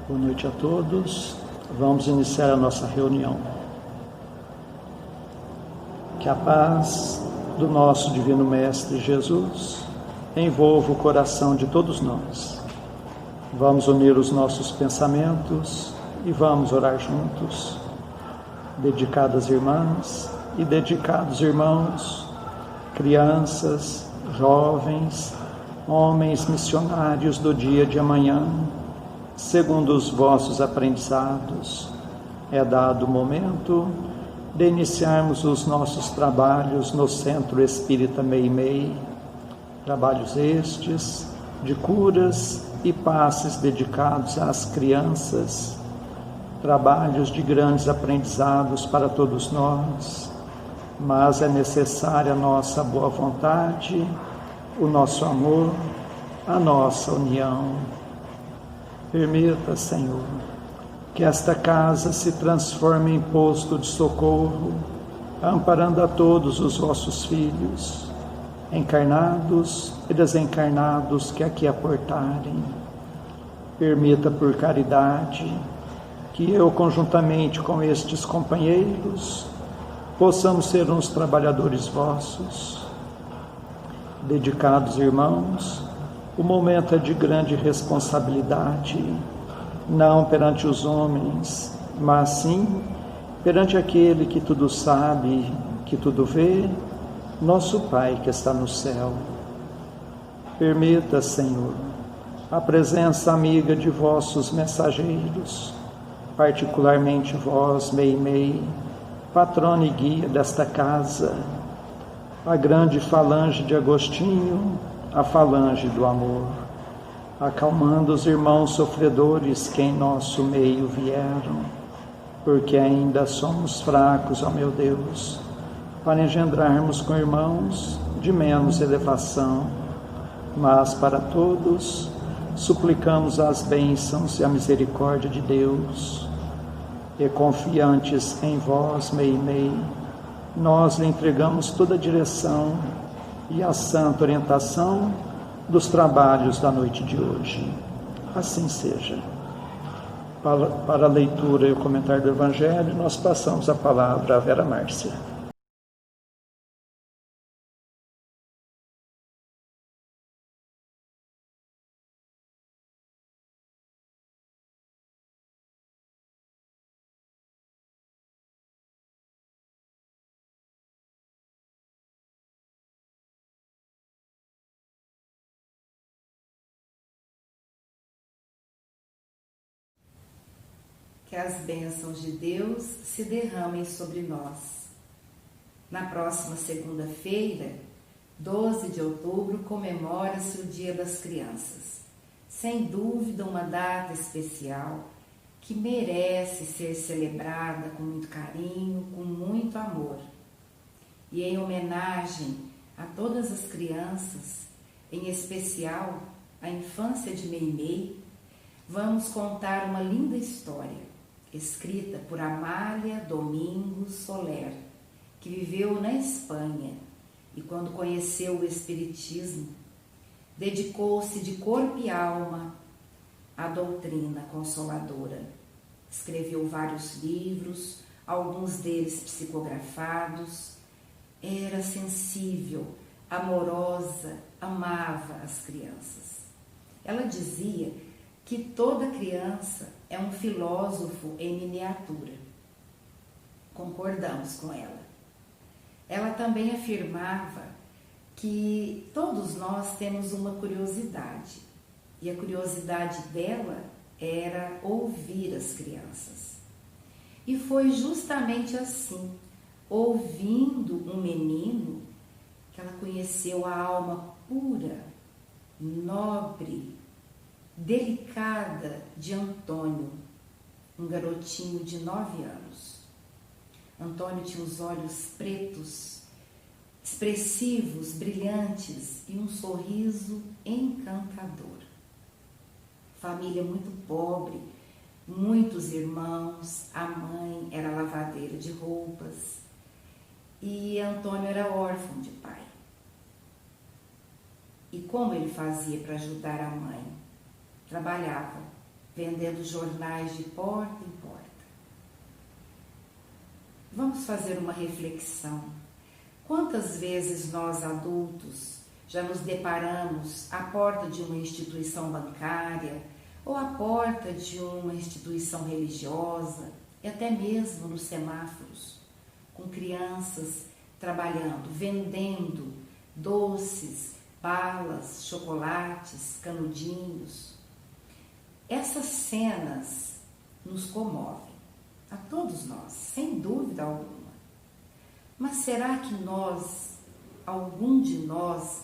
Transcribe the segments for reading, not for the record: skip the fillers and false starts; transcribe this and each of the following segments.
Boa noite a todos. Vamos iniciar a nossa reunião. Que a paz do nosso Divino Mestre Jesus envolva o coração de todos nós. Vamos unir os nossos pensamentos e vamos orar juntos. Dedicadas irmãs e dedicados irmãos, crianças, jovens, homens missionários do dia de amanhã, segundo os vossos aprendizados, é dado o momento de iniciarmos os nossos trabalhos no Centro Espírita Meimei, trabalhos estes de curas e passes dedicados às crianças, trabalhos de grandes aprendizados para todos nós, mas é necessária a nossa boa vontade, o nosso amor, a nossa união. Permita, Senhor, que esta casa se transforme em posto de socorro, amparando a todos os vossos filhos, encarnados e desencarnados que aqui aportarem. Permita, por caridade, que eu, conjuntamente com estes companheiros, possamos ser uns trabalhadores vossos. Dedicados irmãos, o momento é de grande responsabilidade, não perante os homens, mas sim perante aquele que tudo sabe, que tudo vê, nosso Pai que está no céu. Permita, Senhor, a presença amiga de vossos mensageiros, particularmente vós, Meimei, patrona e guia desta casa, a grande falange de Agostinho, a falange do amor, acalmando os irmãos sofredores que em nosso meio vieram, porque ainda somos fracos, ó meu Deus, para engendrarmos com irmãos de menos elevação, mas para todos suplicamos as bênçãos e a misericórdia de Deus, e confiantes em vós, Meimei, nós lhe entregamos toda a direção e a santa orientação dos trabalhos da noite de hoje. Assim seja. Para a leitura e o comentário do Evangelho, nós passamos a palavra à Vera Márcia. Que as bênçãos de Deus se derramem sobre nós. Na próxima segunda-feira, 12 de outubro, comemora-se o Dia das Crianças. Sem dúvida, uma data especial que merece ser celebrada com muito carinho, com muito amor. E em homenagem a todas as crianças, em especial a infância de Meimei, vamos contar uma linda história, escrita por Amália Domingos Soler, que viveu na Espanha e, quando conheceu o Espiritismo, dedicou-se de corpo e alma à doutrina consoladora. Escreveu vários livros, alguns deles psicografados. Era sensível, amorosa, amava as crianças. Ela dizia que toda criança é um filósofo em miniatura. Concordamos com ela. Ela também afirmava que todos nós temos uma curiosidade, e a curiosidade dela era ouvir as crianças. E foi justamente assim, ouvindo um menino, que ela conheceu a alma pura, nobre, delicada de Antônio, um garotinho de 9 anos. Antônio tinha os olhos pretos, expressivos, brilhantes e um sorriso encantador. Família muito pobre, muitos irmãos, a mãe era lavadeira de roupas e Antônio era órfão de pai. E como ele fazia para ajudar a mãe? Trabalhava, vendendo jornais de porta em porta. Vamos fazer uma reflexão. Quantas vezes nós adultos já nos deparamos à porta de uma instituição bancária ou à porta de uma instituição religiosa e até mesmo nos semáforos, com crianças trabalhando, vendendo doces, balas, chocolates, canudinhos. Essas cenas nos comovem, a todos nós, sem dúvida alguma. Mas será que algum de nós,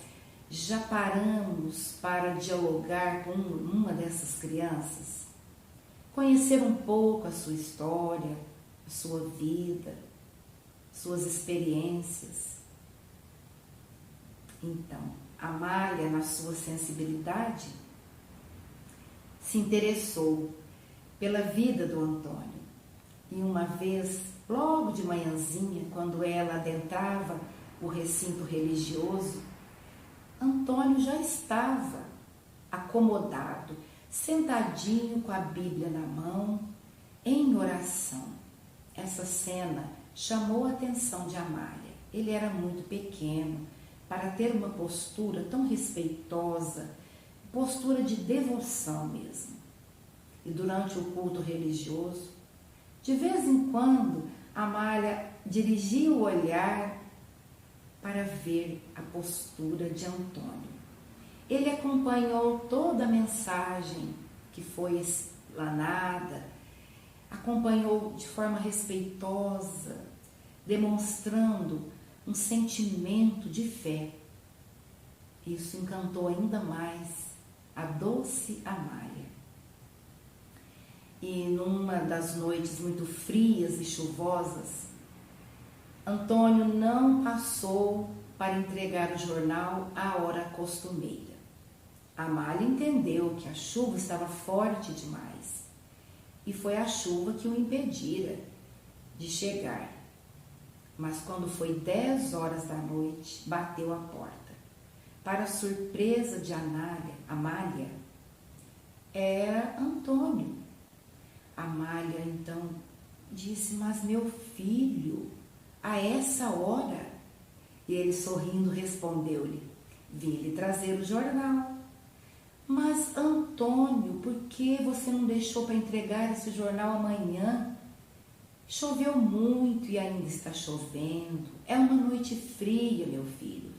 já paramos para dialogar com uma dessas crianças? Conhecer um pouco a sua história, a sua vida, suas experiências? Então, Amália, na sua sensibilidade, se interessou pela vida do Antônio. E uma vez, logo de manhãzinha, quando ela adentrava o recinto religioso, Antônio já estava acomodado, sentadinho com a Bíblia na mão, em oração. Essa cena chamou a atenção de Amália. Ele era muito pequeno para ter uma postura tão respeitosa, postura de devoção mesmo. E durante o culto religioso, de vez em quando, Amália dirigia o olhar para ver a postura de Antônio. Ele acompanhou toda a mensagem que foi explanada, acompanhou de forma respeitosa, demonstrando um sentimento de fé. Isso encantou ainda mais a doce Amália. E numa das noites muito frias e chuvosas, Antônio não passou para entregar o jornal à hora costumeira. Amália entendeu que a chuva estava forte demais e foi a chuva que o impedira de chegar. Mas quando foi 10 horas da noite, bateu a porta. Para surpresa de Amália, era Antônio. Amália então disse: mas meu filho, a essa hora? E ele, sorrindo, respondeu-lhe: vim lhe trazer o jornal. Mas Antônio, por que você não deixou para entregar esse jornal amanhã? Choveu muito e ainda está chovendo. É uma noite fria, meu filho.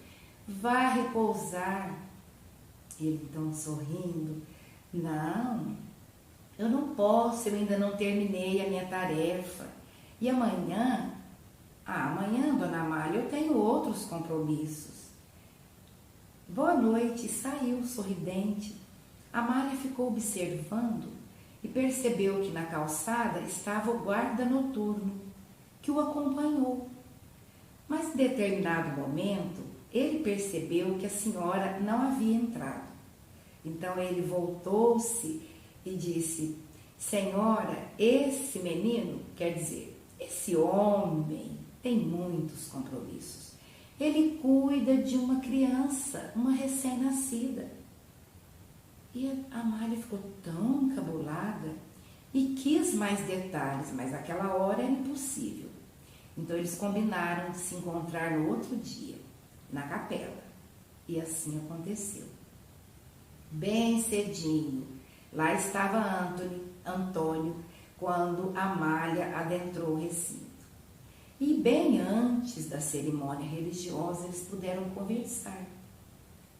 Vá repousar. Ele então, sorrindo: não, eu não posso, eu ainda não terminei a minha tarefa. E amanhã, dona Amália, eu tenho outros compromissos. Boa noite. E saiu sorridente. Amália ficou observando e percebeu que na calçada estava o guarda noturno, que o acompanhou. Mas em determinado momento, ele percebeu que a senhora não havia entrado. Então ele voltou-se e disse: senhora, esse menino, quer dizer, esse homem tem muitos compromissos. Ele cuida de uma criança, uma recém-nascida. E a Amália ficou tão encabulada e quis mais detalhes, mas naquela hora era impossível. Então eles combinaram de se encontrar no outro dia, na capela. E assim aconteceu. Bem cedinho, lá estava Antônio, quando Amália adentrou o recinto. E bem antes da cerimônia religiosa, eles puderam conversar.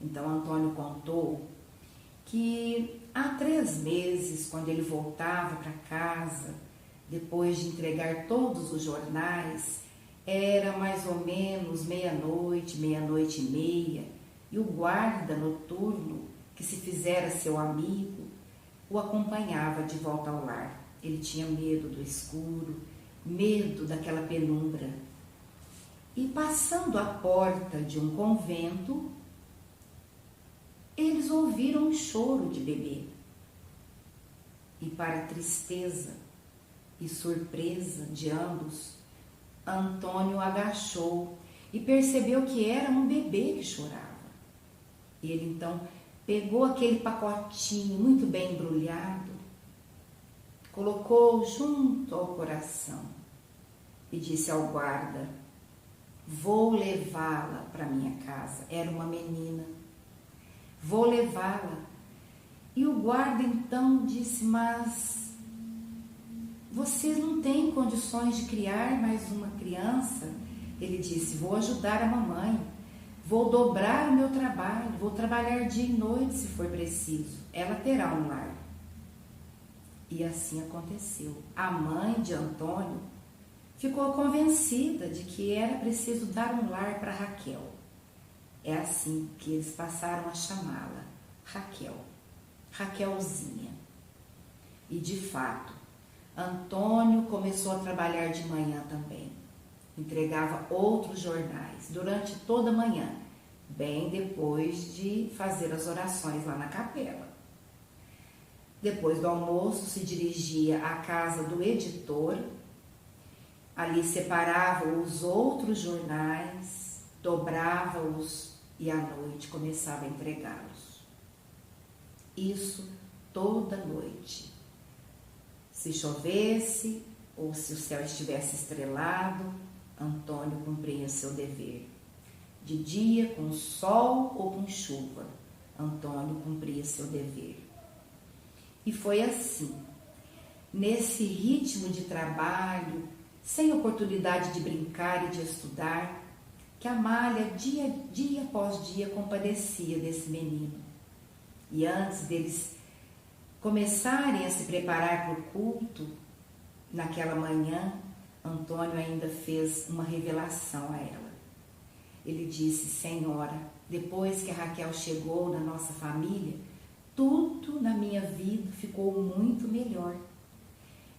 Então Antônio contou que há 3 meses, quando ele voltava para casa, depois de entregar todos os jornais, era mais ou menos meia-noite, meia-noite e meia, e o guarda noturno, que se fizera seu amigo, o acompanhava de volta ao lar. Ele tinha medo do escuro, medo daquela penumbra. E passando à porta de um convento, eles ouviram um choro de bebê. E para tristeza e surpresa de ambos, Antônio agachou e percebeu que era um bebê que chorava. Ele então pegou aquele pacotinho muito bem embrulhado colocou junto ao coração e disse ao guarda: vou levá-la para minha casa. Era uma menina. Vou levá-la. E o guarda então disse: mas vocês não têm condições de criar mais uma criança? Ele disse: vou ajudar a mamãe, vou dobrar o meu trabalho, vou trabalhar dia e noite se for preciso. Ela terá um lar. E assim aconteceu. A mãe de Antônio ficou convencida de que era preciso dar um lar para Raquel. É assim que eles passaram a chamá-la Raquel, Raquelzinha. E de fato, Antônio começou a trabalhar de manhã também. Entregava outros jornais durante toda a manhã, bem depois de fazer as orações lá na capela. Depois do almoço, se dirigia à casa do editor. Ali separava os outros jornais, dobrava-os e à noite começava a entregá-los. Isso toda noite. Se chovesse ou se o céu estivesse estrelado, Antônio cumpria seu dever. De dia, com sol ou com chuva, Antônio cumpria seu dever. E foi assim, nesse ritmo de trabalho, sem oportunidade de brincar e de estudar, que Amália, dia após dia, compadecia desse menino. E antes deles começarem a se preparar para o culto, naquela manhã, Antônio ainda fez uma revelação a ela. Ele disse: Senhora, depois que a Raquel chegou na nossa família, tudo na minha vida ficou muito melhor.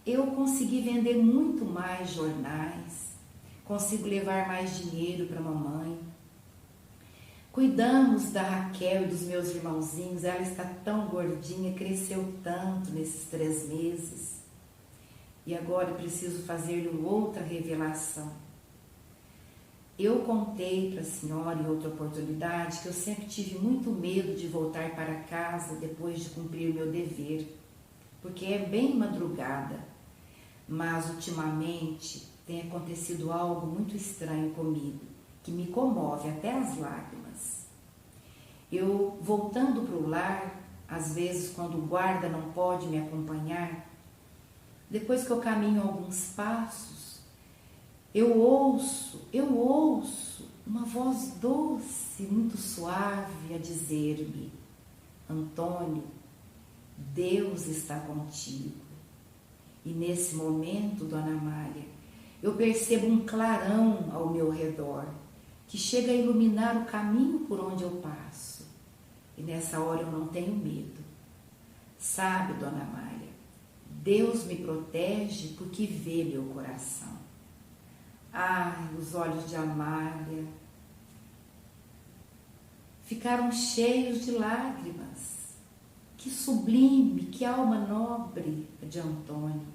Eu consegui vender muito mais jornais, consigo levar mais dinheiro para a mamãe. Cuidamos da Raquel e dos meus irmãozinhos, ela está tão gordinha, cresceu tanto nesses 3 meses. E agora eu preciso fazer-lhe outra revelação. Eu contei para a senhora em outra oportunidade que eu sempre tive muito medo de voltar para casa depois de cumprir o meu dever, porque é bem madrugada, mas ultimamente tem acontecido algo muito estranho comigo, que me comove até as lágrimas. Eu, voltando para o lar, às vezes quando o guarda não pode me acompanhar, depois que eu caminho alguns passos, eu ouço uma voz doce, muito suave a dizer-me: Antônio, Deus está contigo. E nesse momento, Dona Amália, eu percebo um clarão ao meu redor, que chega a iluminar o caminho por onde eu passo. E nessa hora eu não tenho medo. Sabe, Dona Amália, Deus me protege porque vê meu coração. Ai, os olhos de Amália ficaram cheios de lágrimas. Que sublime, que alma nobre de Antônio.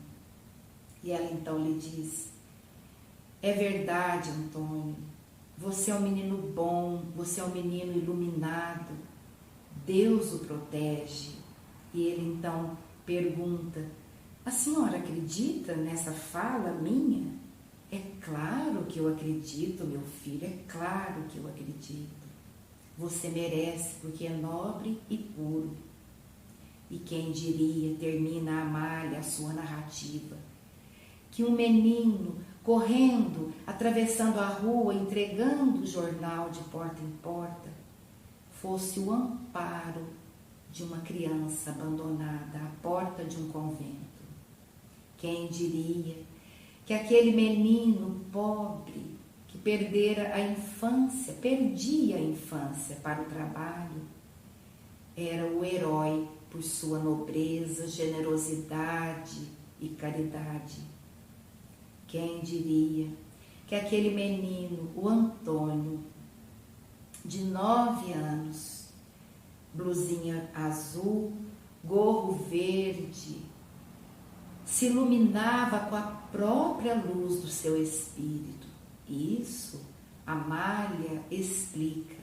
E ela então lhe diz: é verdade, Antônio, você é um menino bom, você é um menino iluminado, Deus o protege. E ele então pergunta: a senhora acredita nessa fala minha? É claro que eu acredito, meu filho, é claro que eu acredito. Você merece, porque é nobre e puro. E quem diria, termina Amália a sua narrativa, que um menino correndo, atravessando a rua, entregando o jornal de porta em porta, fosse o amparo de uma criança abandonada à porta de um convento. Quem diria que aquele menino pobre que perdia a infância para o trabalho, era o herói por sua nobreza, generosidade e caridade. Quem diria que aquele menino, o Antônio, de 9 anos, blusinha azul, gorro verde, se iluminava com a própria luz do seu espírito. Isso Amália explica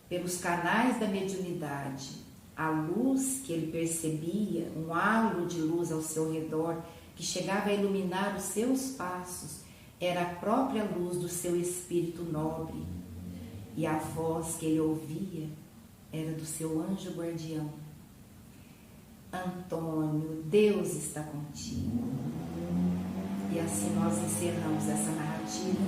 pelos canais da mediunidade A luz que ele percebia, um halo de luz ao seu redor, que chegava a iluminar os seus passos, era a própria luz do seu espírito nobre. E a voz que ele ouvia era do seu anjo guardião. Antônio, Deus está contigo. E assim nós encerramos essa narrativa,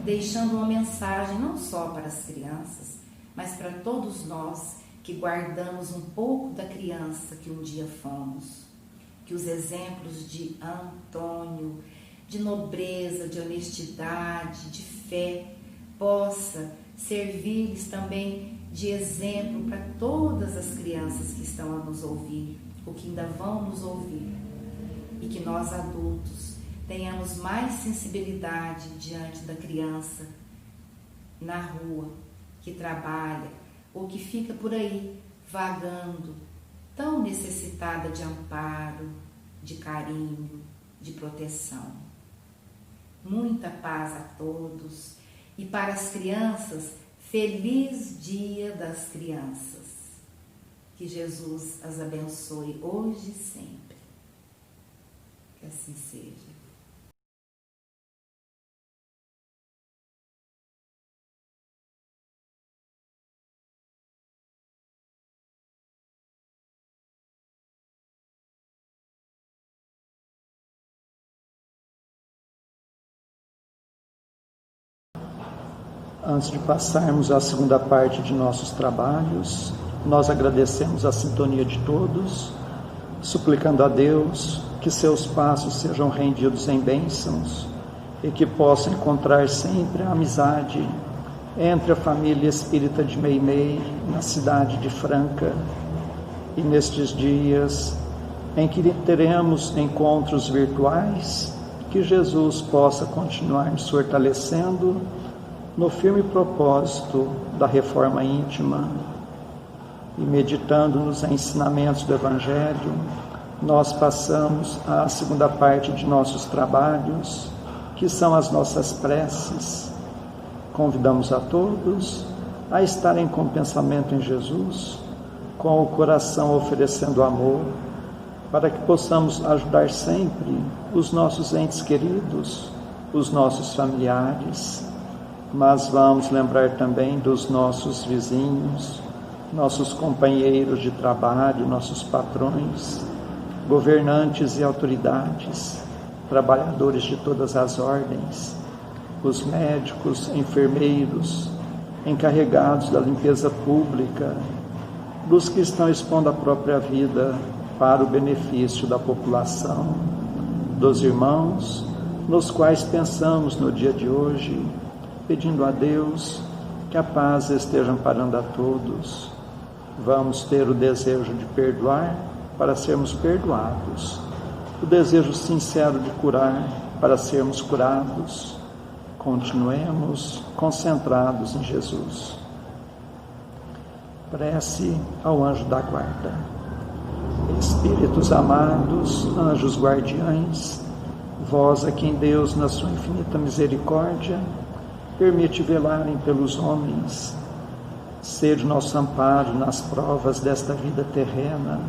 deixando uma mensagem não só para as crianças, mas para todos nós que guardamos um pouco da criança que um dia fomos. Que os exemplos de Antônio, de nobreza, de honestidade, de fé, possa servir-lhes também de exemplo para todas as crianças que estão a nos ouvir, ou que ainda vão nos ouvir, e que nós adultos tenhamos mais sensibilidade diante da criança na rua, que trabalha ou que fica por aí vagando, tão necessitada de amparo, de carinho, de proteção. Muita paz a todos e para as crianças, feliz Dia das Crianças. Que Jesus as abençoe hoje e sempre. Que assim seja. Antes de passarmos à segunda parte de nossos trabalhos, nós agradecemos a sintonia de todos, suplicando a Deus que seus passos sejam rendidos em bênçãos e que possam encontrar sempre a amizade entre a família espírita de Meimei, na cidade de Franca. E nestes dias em que teremos encontros virtuais, que Jesus possa continuar nos fortalecendo no firme propósito da reforma íntima. E meditando nos ensinamentos do Evangelho, nós passamos à segunda parte de nossos trabalhos, que são as nossas preces. Convidamos a todos a estarem com o pensamento em Jesus, com o coração oferecendo amor, para que possamos ajudar sempre os nossos entes queridos, os nossos familiares, mas vamos lembrar também dos nossos vizinhos, nossos companheiros de trabalho, nossos patrões, governantes e autoridades, trabalhadores de todas as ordens, os médicos, enfermeiros, encarregados da limpeza pública, dos que estão expondo a própria vida para o benefício da população, dos irmãos nos quais pensamos no dia de hoje, pedindo a Deus que a paz esteja amparando a todos. Vamos ter o desejo de perdoar para sermos perdoados, o desejo sincero de curar para sermos curados. Continuemos concentrados em Jesus. Prece ao anjo da guarda. Espíritos amados, anjos guardiães, vós a quem Deus, na sua infinita misericórdia, permite velarem pelos homens, sede nosso amparo nas provas desta vida terrena,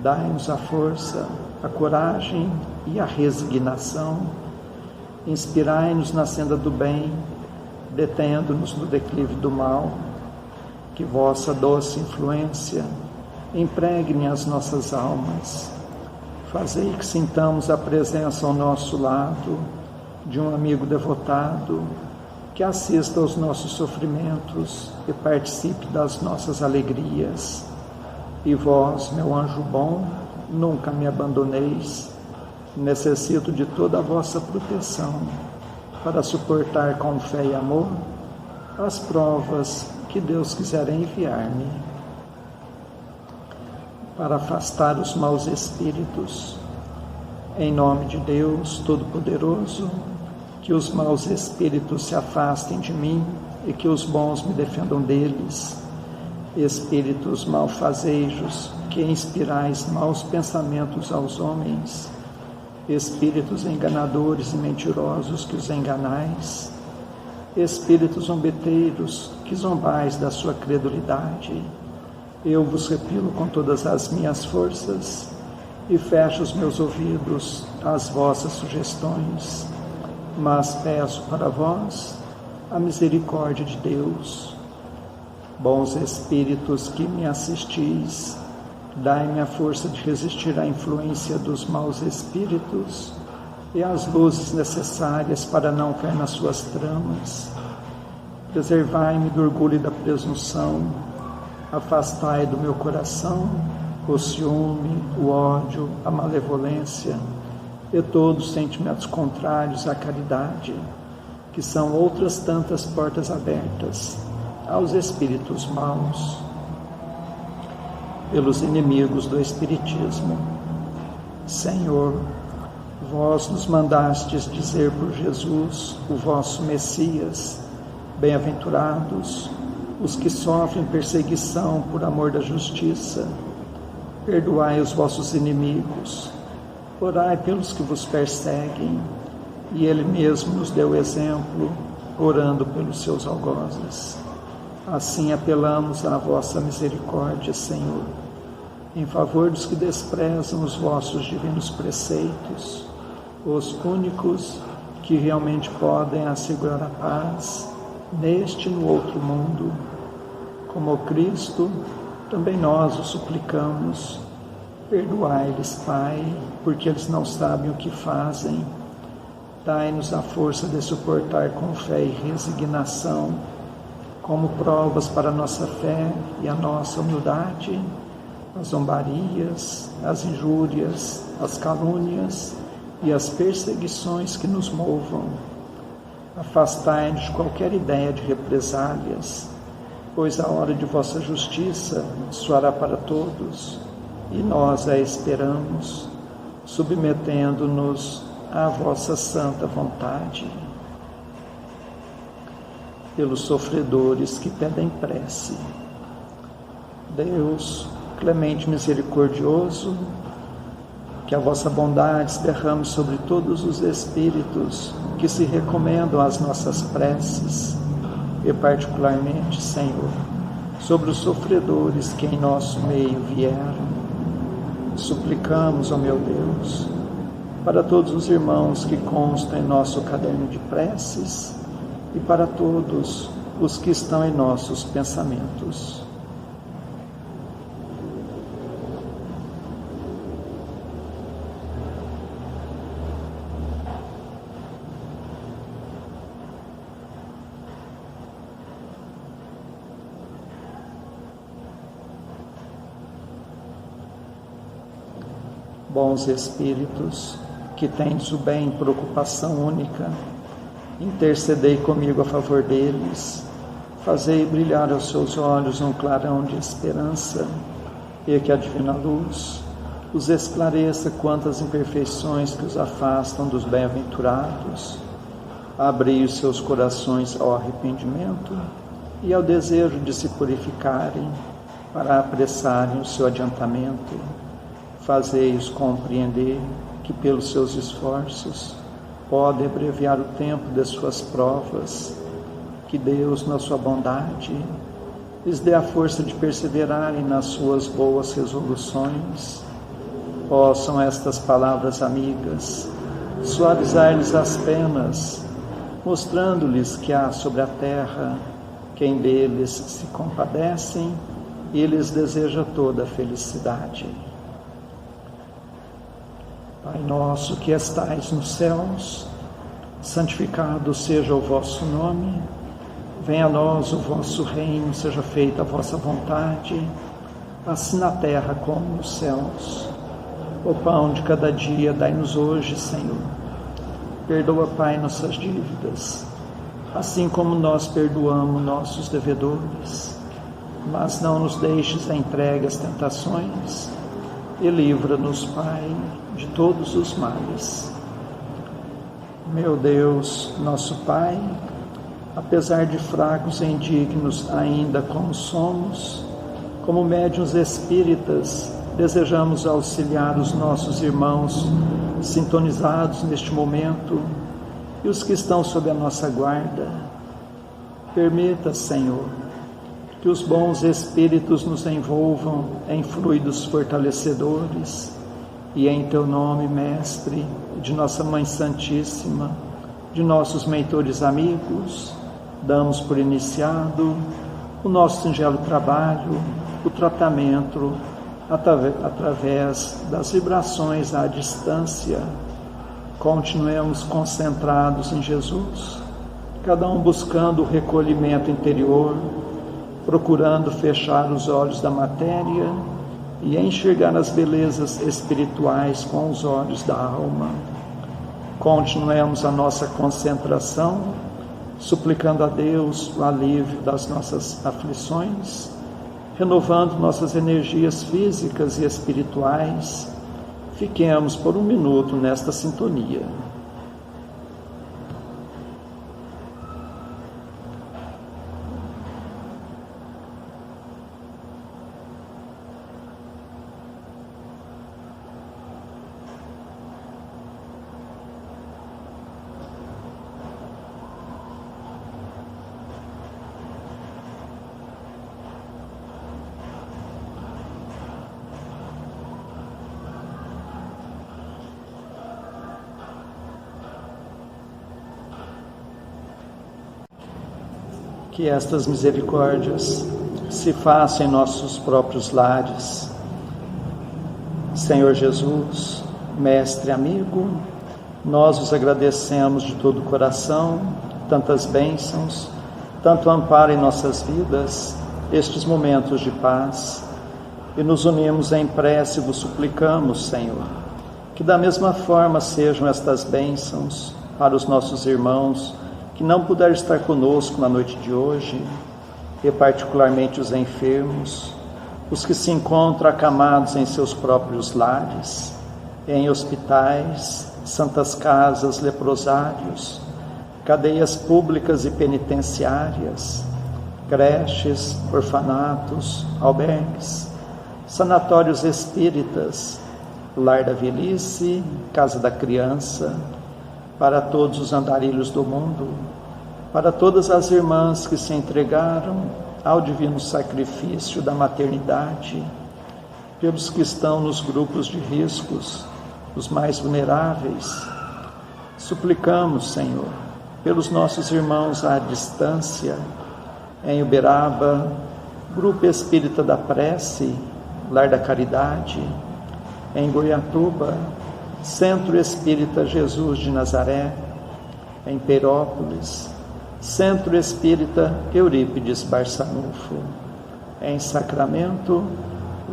dai-nos a força, a coragem e a resignação, inspirai-nos na senda do bem, detendo-nos no declive do mal, que vossa doce influência impregne as nossas almas, fazei que sintamos a presença ao nosso lado de um amigo devotado, que assista aos nossos sofrimentos e participe das nossas alegrias. E vós, meu anjo bom, nunca me abandoneis, necessito de toda a vossa proteção, para suportar com fé e amor as provas que Deus quiser enviar-me. Para afastar os maus espíritos, em nome de Deus Todo-Poderoso, que os maus espíritos se afastem de mim e que os bons me defendam deles. Espíritos malfazejos, que inspirais maus pensamentos aos homens, espíritos enganadores e mentirosos, que os enganais, espíritos zombeteiros, que zombais da sua credulidade, Eu vos repilo com todas as minhas forças e fecho os meus ouvidos às vossas sugestões, mas peço para vós a misericórdia de Deus. Bons espíritos que me assistis, dai-me a força de resistir à influência dos maus espíritos e as luzes necessárias para não cair nas suas tramas. Preservai-me do orgulho e da presunção, afastai do meu coração o ciúme, o ódio, a malevolência e todos os sentimentos contrários à caridade, que são outras tantas portas abertas aos espíritos maus, pelos inimigos do Espiritismo. Senhor, vós nos mandastes dizer por Jesus, o vosso Messias: bem-aventurados os que sofrem perseguição por amor da justiça. Perdoai os vossos inimigos, orai pelos que vos perseguem. E Ele mesmo nos deu exemplo, orando pelos seus algozes. Assim apelamos à vossa misericórdia, Senhor, em favor dos que desprezam os vossos divinos preceitos, os únicos que realmente podem assegurar a paz neste e no outro mundo. Como Cristo, também nós o suplicamos. Perdoai-lhes, Pai, porque eles não sabem o que fazem. Dai-nos a força de suportar com fé e resignação, como provas para a nossa fé e a nossa humildade, as zombarias, as injúrias, as calúnias e as perseguições que nos movam. Afastai-nos de qualquer ideia de represálias, pois a hora de vossa justiça soará para todos, e nós a esperamos, submetendo-nos à vossa santa vontade. Pelos sofredores que pedem prece. Deus, clemente e misericordioso, que a vossa bondade se derrame sobre todos os espíritos que se recomendam às nossas preces, e particularmente, Senhor, sobre os sofredores que em nosso meio vieram. Suplicamos, ó meu Deus, para todos os irmãos que constam em nosso caderno de preces e para todos os que estão em nossos pensamentos. Bons espíritos, que tendes o bem por ocupação única, intercedei comigo a favor deles, fazei brilhar aos seus olhos um clarão de esperança, e que a divina luz os esclareça quanto às imperfeições que os afastam dos bem-aventurados. Abri os seus corações ao arrependimento e ao desejo de se purificarem, para apressarem o seu adiantamento. Fazei-os compreender que pelos seus esforços podem abreviar o tempo de suas provas, que Deus, na sua bondade, lhes dê a força de perseverarem nas suas boas resoluções. Possam estas palavras amigas suavizar-lhes as penas, mostrando-lhes que há sobre a terra quem deles se compadecem e lhes deseja toda a felicidade. Pai nosso que estais nos céus, santificado seja o vosso nome. Venha a nós o vosso reino, seja feita a vossa vontade, assim na terra como nos céus. O pão de cada dia dai-nos hoje, Senhor. Perdoa, Pai, nossas dívidas, assim como nós perdoamos nossos devedores. Mas não nos deixes entregue às tentações, e livra-nos, Pai, de todos os males. Meu Deus, nosso Pai, apesar de fracos e indignos ainda como somos, como médiuns espíritas, desejamos auxiliar os nossos irmãos sintonizados neste momento e os que estão sob a nossa guarda. Permita, Senhor, que os bons espíritos nos envolvam em fluidos fortalecedores, e em Teu nome, Mestre, de Nossa Mãe Santíssima, de nossos mentores amigos, damos por iniciado o nosso singelo trabalho, o tratamento através das vibrações à distância. Continuemos concentrados em Jesus, cada um buscando o recolhimento interior, procurando fechar os olhos da matéria e enxergar as belezas espirituais com os olhos da alma. Continuemos a nossa concentração, suplicando a Deus o alívio das nossas aflições, renovando nossas energias físicas e espirituais. Fiquemos por um minuto nesta sintonia. Que estas misericórdias se façam em nossos próprios lares. Senhor Jesus, Mestre amigo, nós os agradecemos de todo o coração, tantas bênçãos, tanto amparo em nossas vidas, estes momentos de paz, e nos unimos em prece e vos suplicamos, Senhor, que da mesma forma sejam estas bênçãos para os nossos irmãos que não puderam estar conosco na noite de hoje, e particularmente os enfermos, os que se encontram acamados em seus próprios lares, em hospitais, santas casas, leprosários, cadeias públicas e penitenciárias, creches, orfanatos, albergues, sanatórios espíritas, lar da velhice, casa da criança, para todos os andarilhos do mundo, para todas as irmãs que se entregaram ao divino sacrifício da maternidade, pelos que estão nos grupos de riscos, os mais vulneráveis. Suplicamos, Senhor, pelos nossos irmãos à distância, em Uberaba, Grupo Espírita da Prece, Lar da Caridade, em Goiatuba, Centro Espírita Jesus de Nazaré, em Perópolis, Centro Espírita Eurípides Barçanufo, em Sacramento,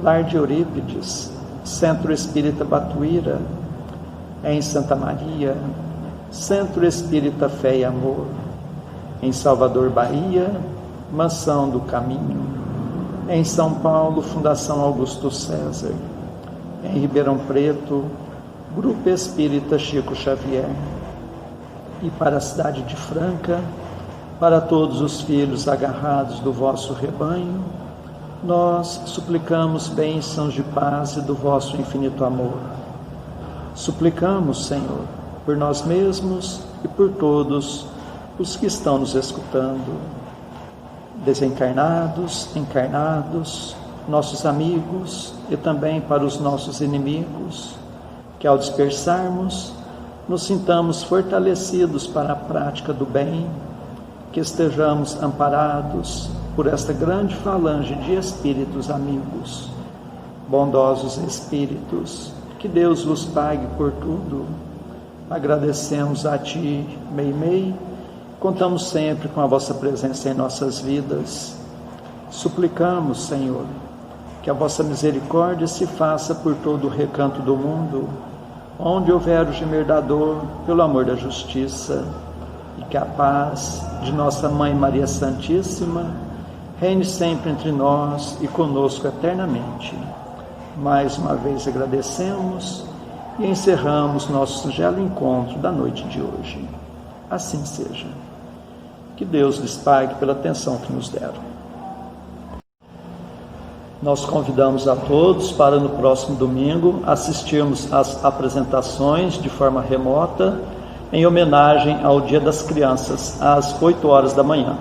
Lar de Eurípides, Centro Espírita Batuíra, em Santa Maria, Centro Espírita Fé e Amor, em Salvador, Bahia, Mansão do Caminho, em São Paulo, Fundação Augusto César, em Ribeirão Preto, Grupo Espírita Chico Xavier, e para a cidade de Franca, para todos os filhos agarrados do vosso rebanho, nós suplicamos bênçãos de paz e do vosso infinito amor. Suplicamos, Senhor, por nós mesmos e por todos os que estão nos escutando, desencarnados, encarnados, nossos amigos e também para os nossos inimigos, que ao dispersarmos, nos sintamos fortalecidos para a prática do bem, que estejamos amparados por esta grande falange de espíritos amigos, bondosos espíritos, que Deus vos pague por tudo. Agradecemos a Ti, Meimei, contamos sempre com a vossa presença em nossas vidas. Suplicamos, Senhor, que a vossa misericórdia se faça por todo o recanto do mundo, onde houver o gemer da dor, pelo amor da justiça, e que a paz de nossa Mãe Maria Santíssima reine sempre entre nós e conosco eternamente. Mais uma vez agradecemos e encerramos nosso singelo encontro da noite de hoje. Assim seja. Que Deus lhes pague pela atenção que nos deram. Nós convidamos a todos para no próximo domingo assistirmos às apresentações de forma remota, em homenagem ao Dia das Crianças, às 8 horas da manhã.